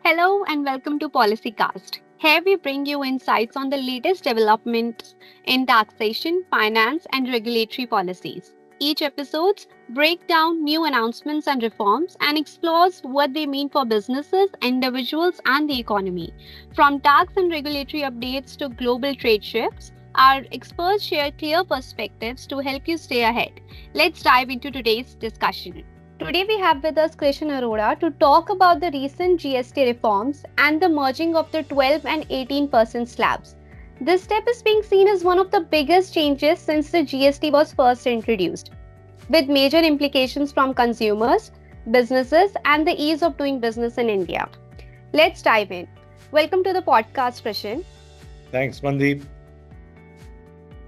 Hello and welcome to PolicyCast. Here we bring you insights on the latest developments in taxation, finance, and regulatory policies. Each episode breaks down new announcements and reforms and explores what they mean for businesses, individuals, and the economy. From tax and regulatory updates to global trade shifts, our experts share clear perspectives to help you stay ahead. Let's dive into today's discussion. Today we have with us Krishan Arora to talk about the recent GST reforms and the merging of the 12 and 18% slabs. This step is being seen as one of the biggest changes since the GST was first introduced, with major implications from consumers, businesses, and the ease of doing business in India. Let's dive in. Welcome to the podcast, Krishan. Thanks, Mandeep.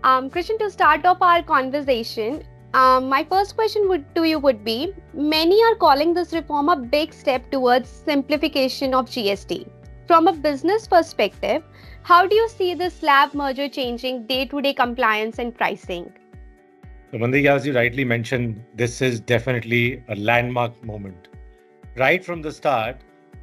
Krishan, to start off our conversation, my first question to you would be, many are calling this reform a big step towards simplification of GST. From a business perspective, how do you see this slab merger changing day-to-day compliance and pricing? So, Mandeep, as you rightly mentioned, this is definitely a landmark moment. Right from the start,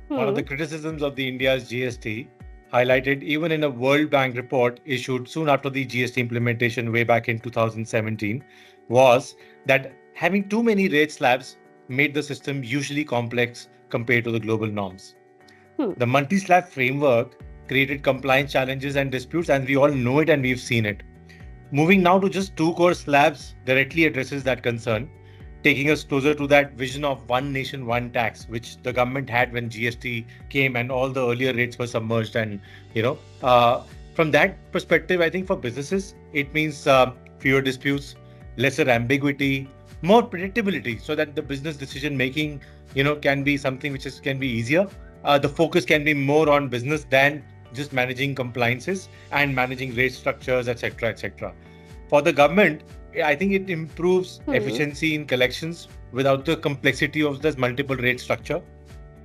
one of the criticisms of the India's GST, highlighted even in a World Bank report issued soon after the GST implementation way back in 2017, was that having too many rate slabs made the system usually complex compared to the global norms. The multi-slab framework created compliance challenges and disputes, and we all know it and we've seen it. Moving now to just two core slabs directly addresses that concern, taking us closer to that vision of one nation, one tax, which the government had when GST came and all the earlier rates were submerged. And, from that perspective, I think for businesses, it means fewer disputes, lesser ambiguity, more predictability, so that the business decision making, can be something which can be easier. The focus can be more on business than just managing compliances and managing rate structures, etc., etc. For the government, I think it improves efficiency in collections without the complexity of this multiple rate structure.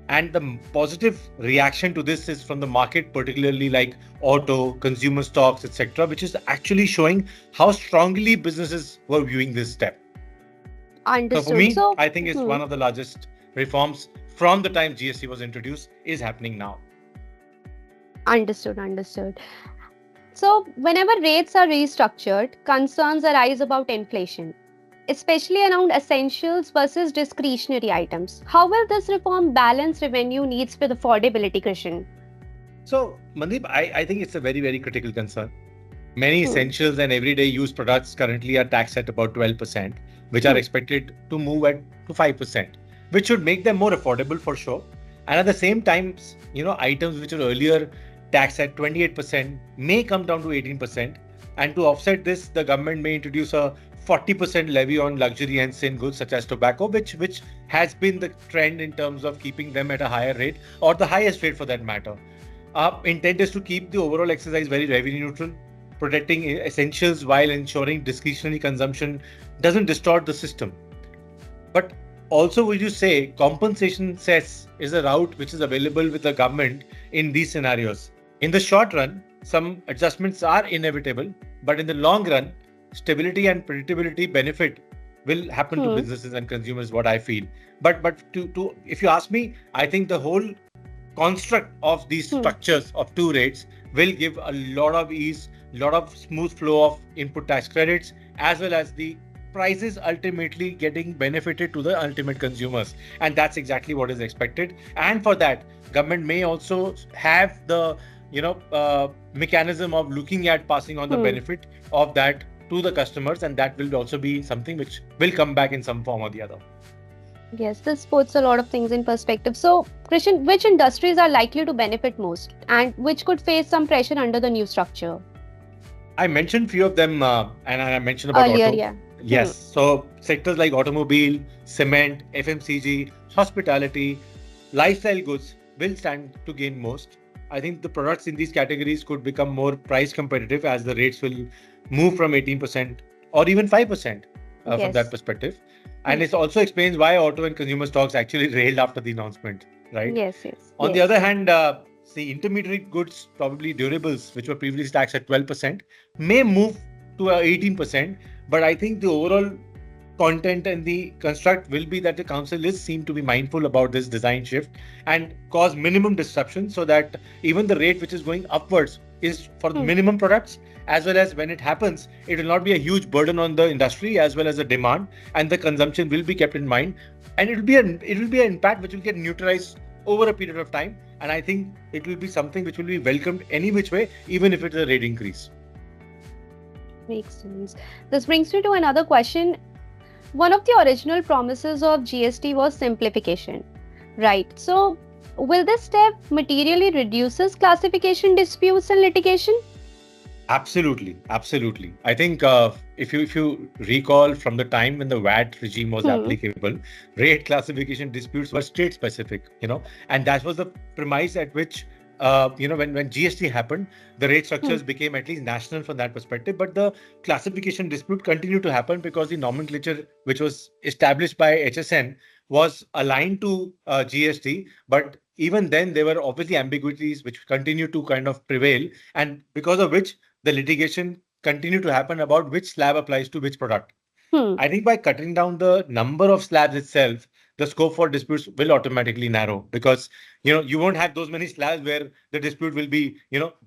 And the positive reaction to this is from the market, particularly like auto, consumer stocks, etc., which is actually showing how strongly businesses were viewing this step. So for Understood. me, So, I think it's one of the largest reforms from the time GST was introduced is happening now. understood. So, whenever rates are restructured, concerns arise about inflation, especially around essentials versus discretionary items. How will this reform balance revenue needs with affordability, Krishan? So, Mandeep, I think it's a very, very critical concern. Many Hmm. essentials and everyday use products currently are taxed at about 12%, which are Hmm. expected to move at to 5%, which should make them more affordable for sure. And at the same time, items which were earlier taxed at 28% may come down to 18%. And to offset this, the government may introduce a 40% levy on luxury and sin goods such as tobacco, which has been the trend in terms of keeping them at a higher rate or the highest rate for that matter. Intent is to keep the overall exercise very revenue neutral, protecting essentials while ensuring discretionary consumption doesn't distort the system. But also, would you say compensation cess is a route which is available with the government in these scenarios? In the short run, some adjustments are inevitable, but in the long run, stability and predictability benefit will happen to Hmm. businesses and consumers. What I feel, but if you ask me, I think the whole construct of these Hmm. structures of two rates will give a lot of ease, lot of smooth flow of input tax credits, as well as the prices ultimately getting benefited to the ultimate consumers. And that's exactly what is expected. And for that, government may also have the mechanism of looking at passing on the Hmm. benefit of that to the customers, and that will also be something which will come back in some form or the other. Yes, this puts a lot of things in perspective. So, Krishan, which industries are likely to benefit most and which could face some pressure under the new structure? I mentioned few of them, and I mentioned about Earlier, auto. yeah. Hmm. Yes, so sectors like automobile, cement, FMCG, hospitality, lifestyle goods will stand to gain most. I think the products in these categories could become more price competitive as the rates will move from 18% or even 5% from that Yes. perspective. Hmm. And it also explains why auto and consumer stocks actually railed after the announcement, right? On the other Yes. hand, see, intermediary goods, probably durables, which were previously taxed at 12%, may move to 18%. But I think the overall content and the construct will be that the council is seem to be mindful about this design shift and cause minimum disruption so that even the rate which is going upwards is for the minimum products, as well as when it happens, it will not be a huge burden on the industry as well as the demand, and the consumption will be kept in mind, and it will be an impact which will get neutralized over a period of time. And I think it will be something which will be welcomed any which way, even if it's a rate increase. Makes sense. This brings me to another question. One of the original promises of GST was simplification, right? So, will this step materially reduces classification disputes and litigation? Absolutely, absolutely. I think if you recall from the time when the VAT regime was applicable, rate classification disputes were state specific, and that was the premise at which when GST happened, the rate structures became at least national from that perspective. But the classification dispute continued to happen because the nomenclature which was established by HSN was aligned to GST. But even then, there were obviously ambiguities which continued to kind of prevail, and because of which the litigation continued to happen about which slab applies to which product. I think by cutting down the number of slabs itself, the scope for disputes will automatically narrow, because you won't have those many slabs where the dispute will be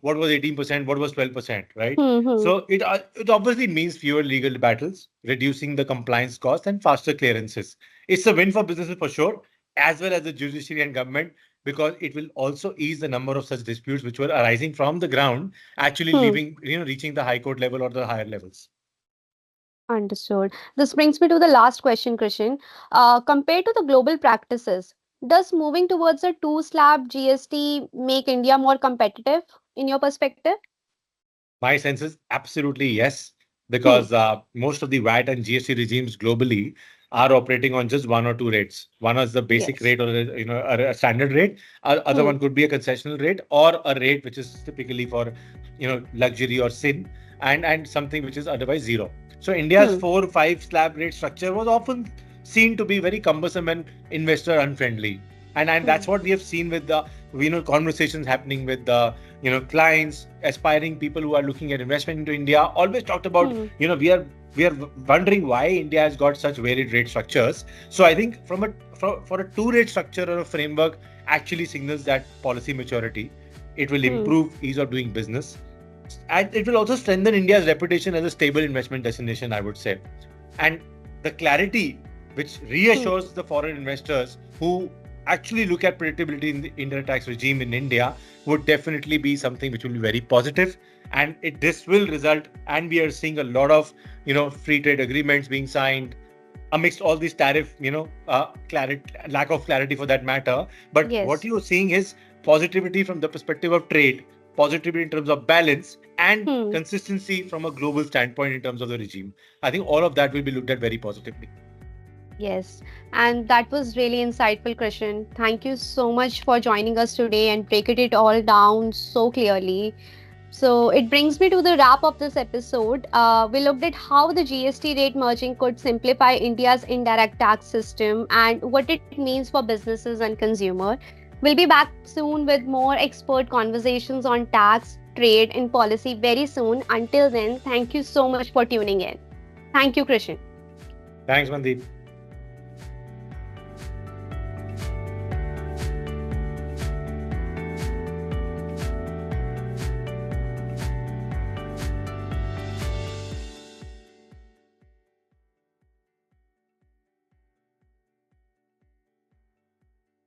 what was 18%, what was 12%, right? So it obviously means fewer legal battles, reducing the compliance cost and faster clearances. It's a win for businesses for sure, as well as the judiciary and government, because it will also ease the number of such disputes which were arising from the ground, actually reaching the high court level or the higher levels. Understood. This brings me to the last question, Krishan. Compared to the global practices, does moving towards a two-slab GST make India more competitive in your perspective? My sense is absolutely yes, because most of the VAT and GST regimes globally are operating on just one or two rates. One is the basic rate, or a standard rate. Other one could be a concessional rate, or a rate which is typically for luxury or sin, and something which is otherwise zero. So India's 4-5 slab rate structure was often seen to be very cumbersome and investor unfriendly. And that's what we have seen with the conversations happening with the clients, aspiring people who are looking at investment into India. Always talked about we are wondering why India has got such varied rate structures. So I think for a two rate structure or a framework actually signals that policy maturity. It will improve ease of doing business, and it will also strengthen India's reputation as a stable investment destination, I would say. And the clarity which reassures the foreign investors who actually look at predictability in the indirect tax regime in India would definitely be something which will be very positive. And this will result, and we are seeing a lot of free trade agreements being signed amidst all these tariff lack of clarity for that matter. But what you're seeing is positivity from the perspective of trade, positivity in terms of balance, and consistency from a global standpoint in terms of the regime. I think all of that will be looked at very positively. Yes, and that was really insightful, Krishan. Thank you so much for joining us today and breaking it all down so clearly. So it brings me to the wrap of this episode. We looked at how the GST rate merging could simplify India's indirect tax system and what it means for businesses and consumer. We'll be back soon with more expert conversations on tax, trade, and policy very soon. Until then, thank you so much for tuning in. Thank you, Krishan. Thanks, Mandeep.